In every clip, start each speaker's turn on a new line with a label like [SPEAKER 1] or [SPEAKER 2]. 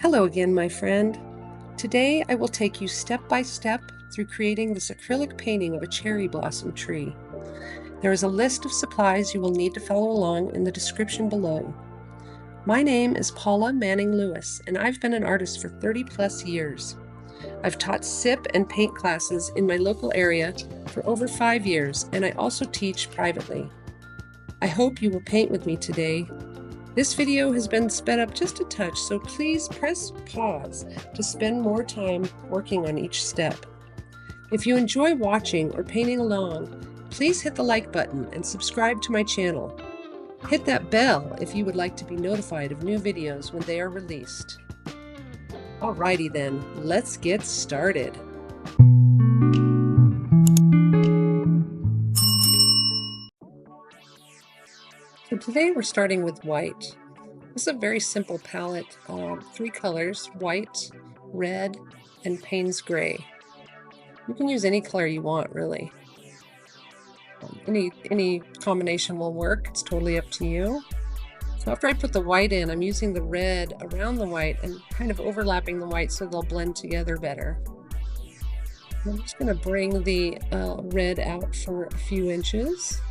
[SPEAKER 1] Hello again, my friend. Today I will take you step by step through creating this acrylic painting of a cherry blossom tree. There is a list of supplies you will need to follow along in the description below. My name is Paula Manning Lewis, and I've been an artist for 30 plus years. I've taught SIP and paint classes in my local area for over 5 years, and I also teach privately. I hope you will paint with me today. This video has been sped up just a touch, so please press pause to spend more time working on each step. If you enjoy watching or painting along, please hit the like button and subscribe to my channel. Hit that bell if you would like to be notified of new videos when they are released. Alrighty then, let's get started. So today we're starting with white. This is a very simple palette, 3 colors, white, red, and Payne's gray. You can use any color you want, really. Any combination will work. It's totally up to you. So after I put the white in, I'm using the red around the white and kind of overlapping the white so they'll blend together better. I'm just going to bring the red out for a few inches.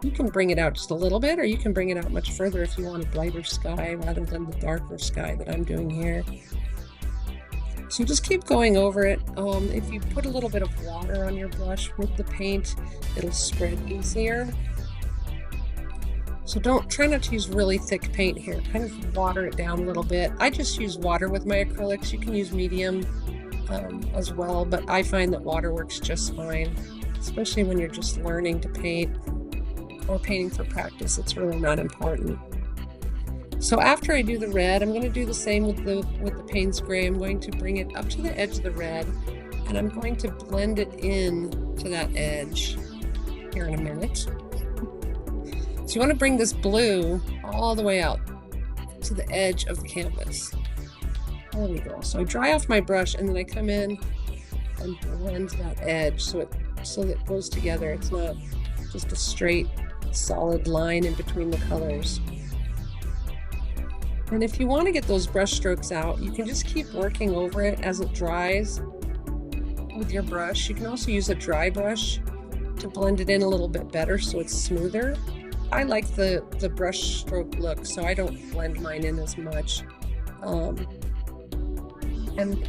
[SPEAKER 1] You can bring it out just a little bit, or you can bring it out much further if you want a brighter sky rather than the darker sky that I'm doing here. So just keep going over it. If you put a little bit of water on your brush with the paint, it'll spread easier. So try not to use really thick paint here. Kind of water it down a little bit. I just use water with my acrylics. You can use medium as well, but I find that water works just fine, especially when you're just learning to paint or painting for practice. It's really not important. So after I do the red, I'm going to do the same with the Payne's gray. I'm going to bring it up to the edge of the red, and I'm going to blend it in to that edge here in a minute. So you want to bring this blue all the way out to the edge of the canvas. There we go. So I dry off my brush, and then I come in and blend that edge so that it goes together. It's not just a straight solid line in between the colors. And if you want to get those brush strokes out, you can just keep working over it as it dries with your brush. You can also use a dry brush to blend it in a little bit better so it's smoother. I like the brush stroke look, so I don't blend mine in as much. And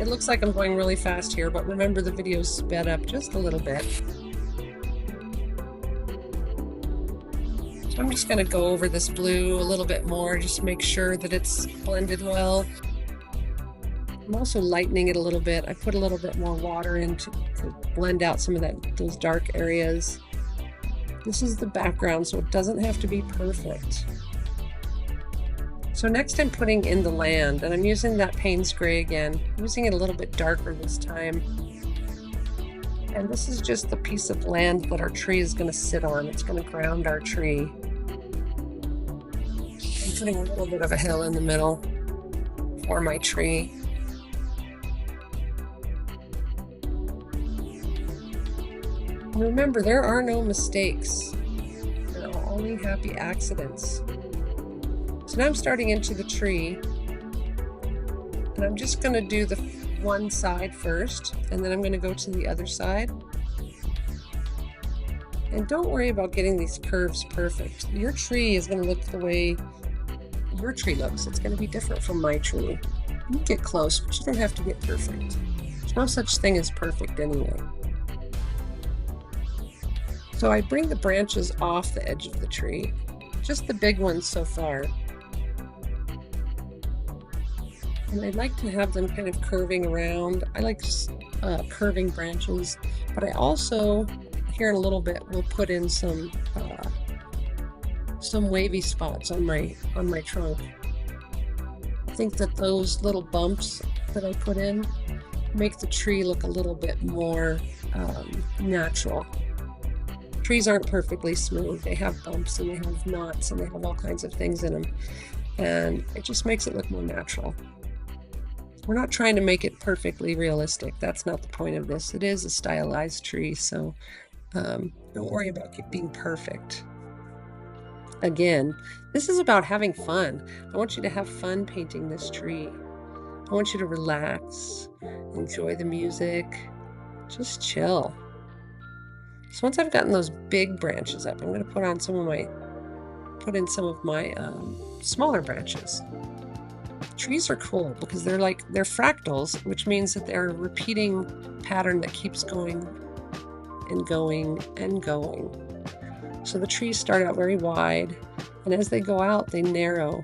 [SPEAKER 1] it looks like I'm going really fast here, but remember the video's sped up just a little bit. I'm just going to go over this blue a little bit more, just make sure that it's blended well. I'm also lightening it a little bit. I put a little bit more water in to blend out some of those dark areas. This is the background, so it doesn't have to be perfect. So next I'm putting in the land, and I'm using that Payne's gray again. I'm using it a little bit darker this time. And this is just the piece of land that our tree is going to sit on. It's going to ground our tree. I'm putting a little bit of a hill in the middle for my tree. And remember, there are no mistakes. There are only happy accidents. So now I'm starting into the tree. And I'm just going to do the one side first, and then I'm going to go to the other side. And don't worry about getting these curves perfect. Your tree is going to look the way your tree looks. It's going to be different from my tree. You can get close, but you don't have to get perfect. There's no such thing as perfect anyway. So I bring the branches off the edge of the tree, just the big ones so far. And I'd like to have them kind of curving around. I like curving branches, but I also, here in a little bit, will put in some wavy spots on my trunk. I think that those little bumps that I put in make the tree look a little bit more natural. Trees aren't perfectly smooth. They have bumps and they have knots and they have all kinds of things in them, and it just makes it look more natural. We're not trying to make it perfectly realistic. That's not the point of this. It is a stylized tree, so don't worry about it being perfect. Again, this is about having fun. I want you to have fun painting this tree. I want you to relax, enjoy the music, just chill. So once I've gotten those big branches up, I'm going to put in some of my smaller branches. Trees are cool because they're fractals, which means that they're a repeating pattern that keeps going and going and going. So the trees start out very wide, and as they go out, they narrow.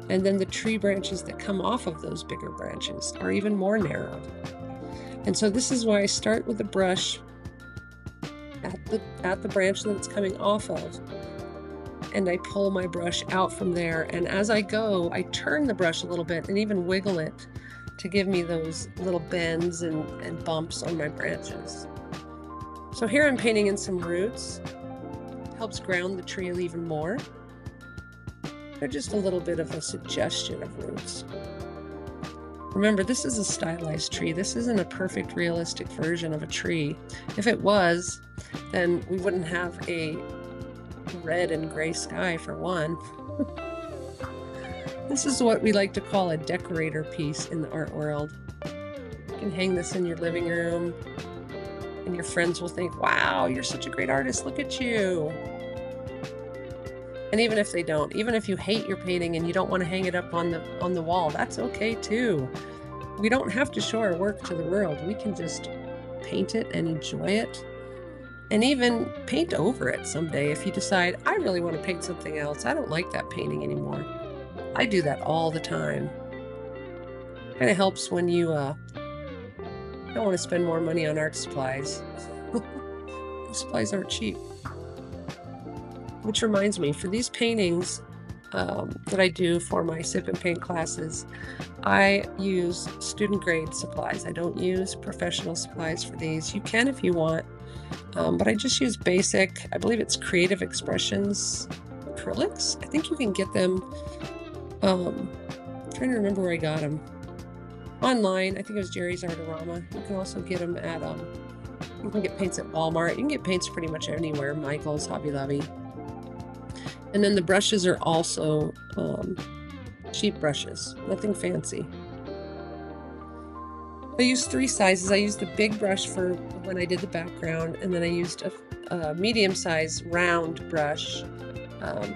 [SPEAKER 1] And then the tree branches that come off of those bigger branches are even more narrow. And so this is why I start with the brush at the branch that it's coming off of, and I pull my brush out from there, and as I go, I turn the brush a little bit and even wiggle it to give me those little bends and bumps on my branches. So here I'm painting in some roots. Helps ground the tree even more. They're just a little bit of a suggestion of roots. Remember, this is a stylized tree. This isn't a perfect, realistic version of a tree. If it was, then we wouldn't have a red and gray sky for one. This is what we like to call a decorator piece in the art world. You can hang this in your living room, and your friends will think, wow, you're such a great artist, look at you. And even if they don't, even if you hate your painting and you don't want to hang it up on the wall, that's okay too. We don't have to show our work to the world. We can just paint it and enjoy it, and even paint over it someday if you decide, I really want to paint something else. I don't like that painting anymore. I do that all the time. Kind of helps when you don't want to spend more money on art supplies. Supplies aren't cheap. Which reminds me, for these paintings that I do for my sip and paint classes, I use student grade supplies. I don't use professional supplies for these. You can if you want, but I just use basic, I believe it's Creative Expressions acrylics. I think you can get them, I'm trying to remember where I got them. Online, I think it was Jerry's Artorama. You can also get them at, you can get paints at Walmart. You can get paints pretty much anywhere, Michael's, Hobby Lobby. And then the brushes are also cheap brushes, nothing fancy. I used 3 sizes. I used the big brush for when I did the background, and then I used a medium-sized round brush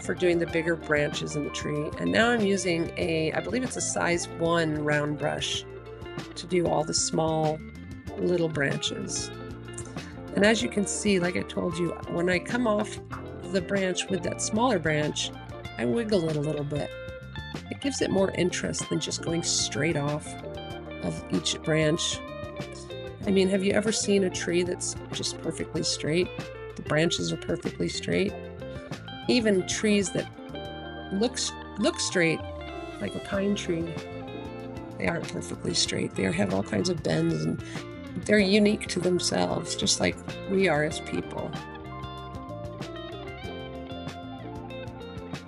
[SPEAKER 1] for doing the bigger branches in the tree. And now I'm using I believe it's a size 1 round brush to do all the small little branches. And as you can see, like I told you, when I come off the branch with that smaller branch, I wiggle it a little bit. It gives it more interest than just going straight off of each branch. I mean, have you ever seen a tree that's just perfectly straight? The branches are perfectly straight. Even trees that look straight, like a pine tree, they aren't perfectly straight. They have all kinds of bends, and they're unique to themselves, just like we are as people.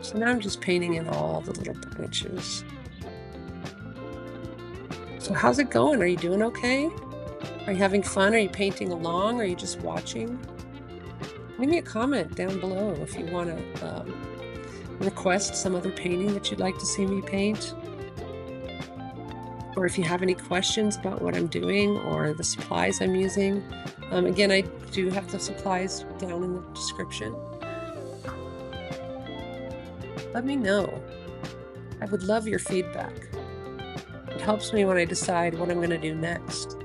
[SPEAKER 1] So now I'm just painting in all the little branches. So how's it going? Are you doing okay? Are you having fun? Are you painting along? Are you just watching? Leave me a comment down below if you want to request some other painting that you'd like to see me paint. Or if you have any questions about what I'm doing or the supplies I'm using. Again, I do have the supplies down in the description. Let me know. I would love your feedback. It helps me when I decide what I'm going to do next.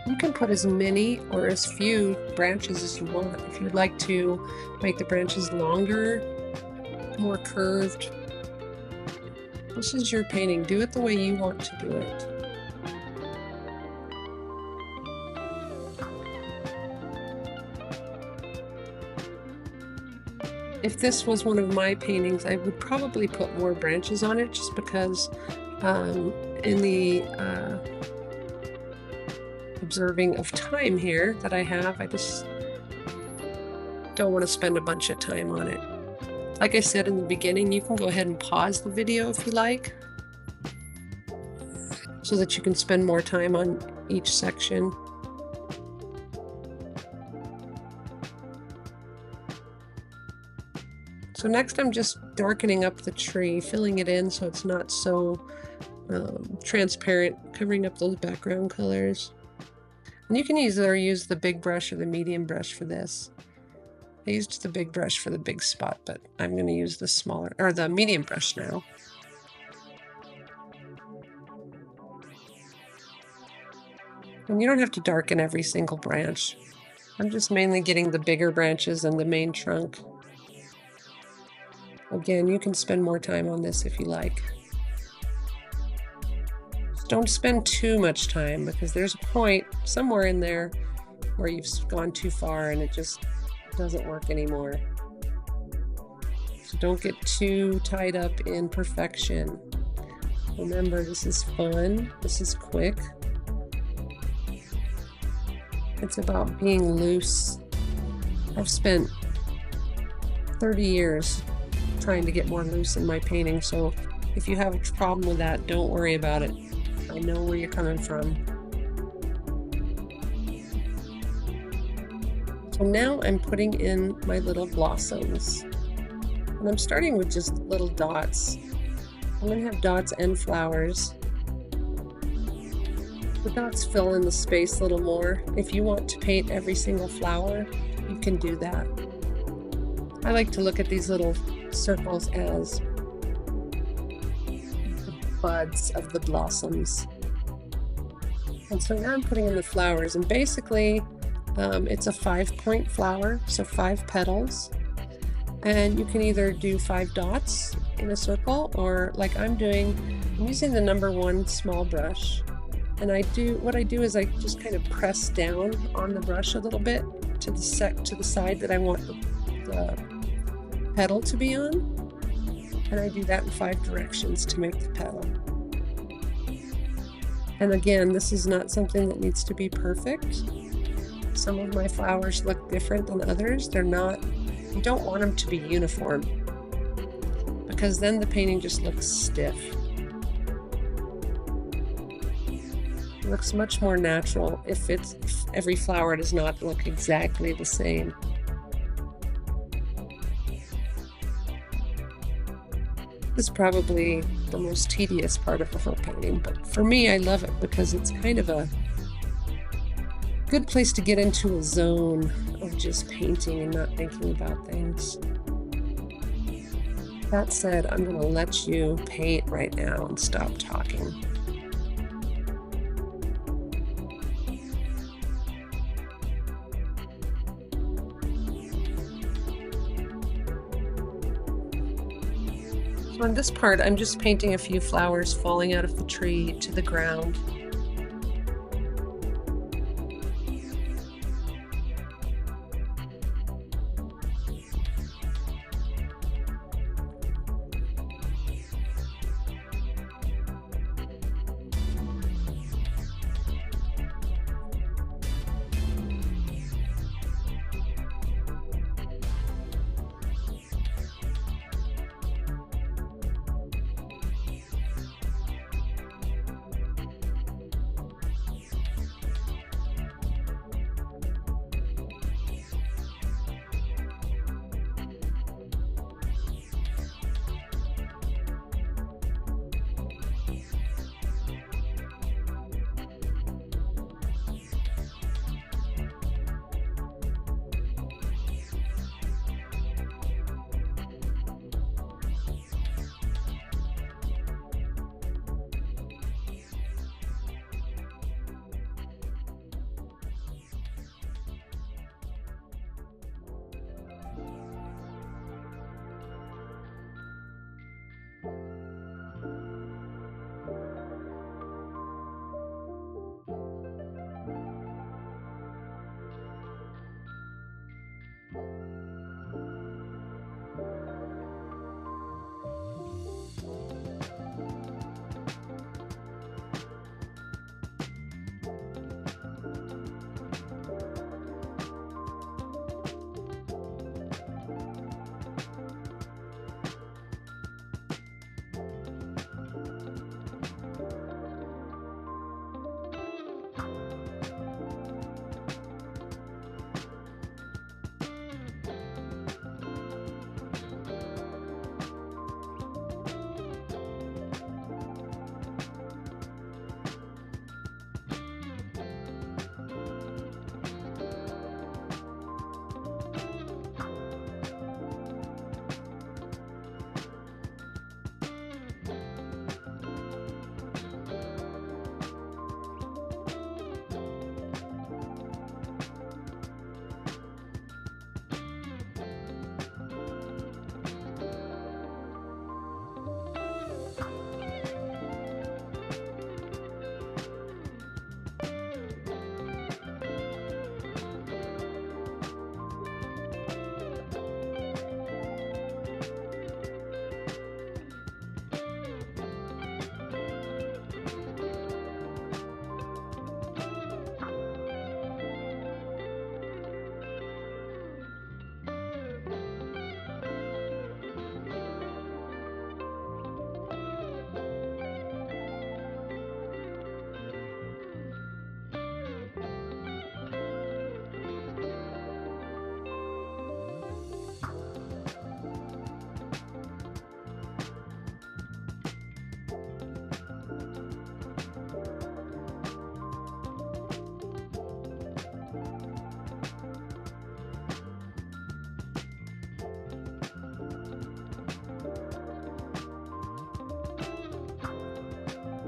[SPEAKER 1] You can put as many or as few branches as you want. If you'd like to make the branches longer, more curved, this is your painting. Do it the way you want to do it. If this was one of my paintings, I would probably put more branches on it, just because in the observing of time here that I have, I just don't want to spend a bunch of time on it. Like I said in the beginning, you can go ahead and pause the video if you like. so that you can spend more time on each section. So next I'm just darkening up the tree, filling it in so it's not so transparent, covering up those background colors. And you can either use the big brush or the medium brush for this. I used the big brush for the big spot, but I'm going to use the smaller, or the medium brush now. And you don't have to darken every single branch. I'm just mainly getting the bigger branches and the main trunk. Again, you can spend more time on this if you like. Just don't spend too much time, because there's a point somewhere in there where you've gone too far and it just doesn't work anymore. So don't get too tied up in perfection. Remember, this is fun. This is quick. It's about being loose. I've spent 30 years trying to get more loose in my painting, so if you have a problem with that, don't worry about it. I know where you're coming from. So now I'm putting in my little blossoms, and I'm starting with just little dots. I'm going to have dots and flowers. The dots fill in the space a little more. If you want to paint every single flower, you can do that. I like to look at these little circles as the buds of the blossoms. And so now I'm putting in the flowers, and basically it's a 5-point flower, so 5 petals. And you can either do 5 dots in a circle, or like I'm using the number 1 small brush. And what I do is I just kind of press down on the brush a little bit to the side that I want the petal to be on. And I do that in 5 directions to make the petal. And again, this is not something that needs to be perfect. Some of my flowers look different than others. They're not, you don't want them to be uniform, because then the painting just looks stiff. It looks much more natural if every flower does not look exactly the same. This is probably the most tedious part of the whole painting, but for me, I love it because it's kind of a good place to get into a zone of just painting and not thinking about things. That said, I'm going to let you paint right now and stop talking. So on this part, I'm just painting a few flowers falling out of the tree to the ground.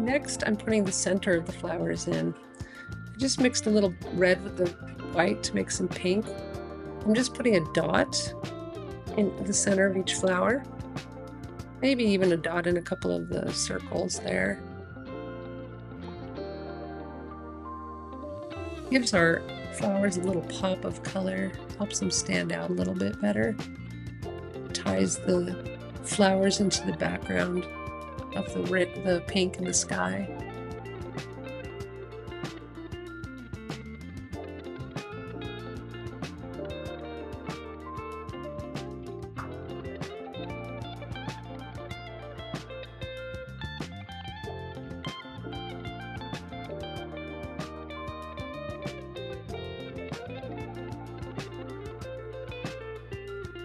[SPEAKER 1] Next, I'm putting the center of the flowers in. I just mixed a little red with the white to make some pink. I'm just putting a dot in the center of each flower. Maybe even a dot in a couple of the circles there. Gives our flowers a little pop of color, helps them stand out a little bit better. Ties the flowers into the background of the pink in the sky.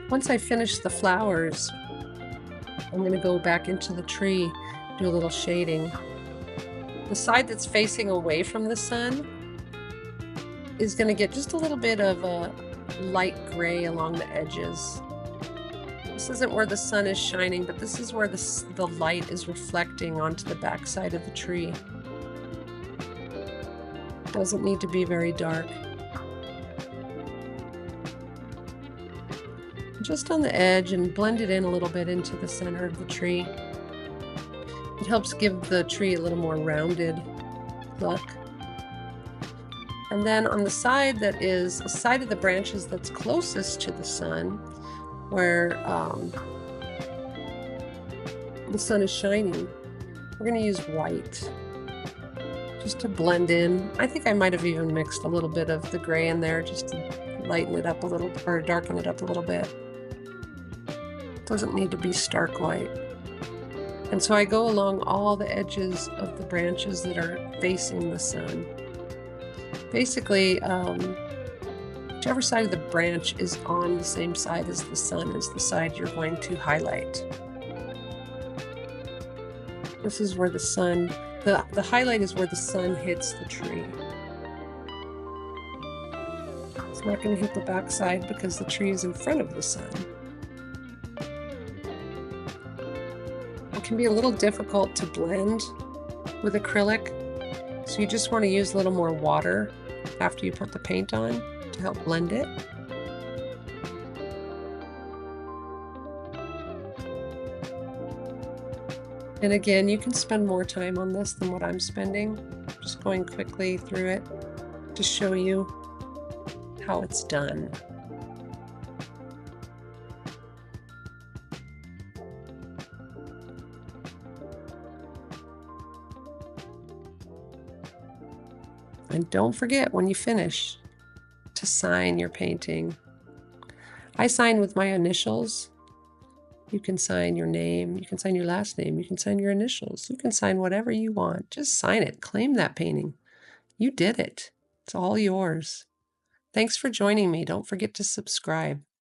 [SPEAKER 1] Once I finish the flowers, I'm going to go back into the tree, do a little shading. The side that's facing away from the sun is going to get just a little bit of a light gray along the edges. This isn't where the sun is shining, but this is where the light is reflecting onto the back side of the tree. It doesn't need to be very dark. Just on the edge, and blend it in a little bit into the center of the tree. It helps give the tree a little more rounded look. And then on the side that is the side of the branches that's closest to the sun, where the sun is shining, we're going to use white just to blend in. I think I might have even mixed a little bit of the gray in there just to lighten it up a little, or darken it up a little bit. Doesn't need to be stark white. And so I go along all the edges of the branches that are facing the sun. Basically, whichever side of the branch is on the same side as the sun is the side you're going to highlight. This is where the sun, the highlight is where the sun hits the tree. It's not going to hit the back side because the tree is in front of the sun. It can be a little difficult to blend with acrylic, so you just want to use a little more water after you put the paint on to help blend it. And again, you can spend more time on this than what I'm spending. Just going quickly through it to show you how it's done. And don't forget when you finish to sign your painting. I sign with my initials. You can sign your name, you can sign your last name, you can sign your initials, you can sign whatever you want. Just sign it, claim that painting. You did it. It's all yours. Thanks for joining me. Don't forget to subscribe.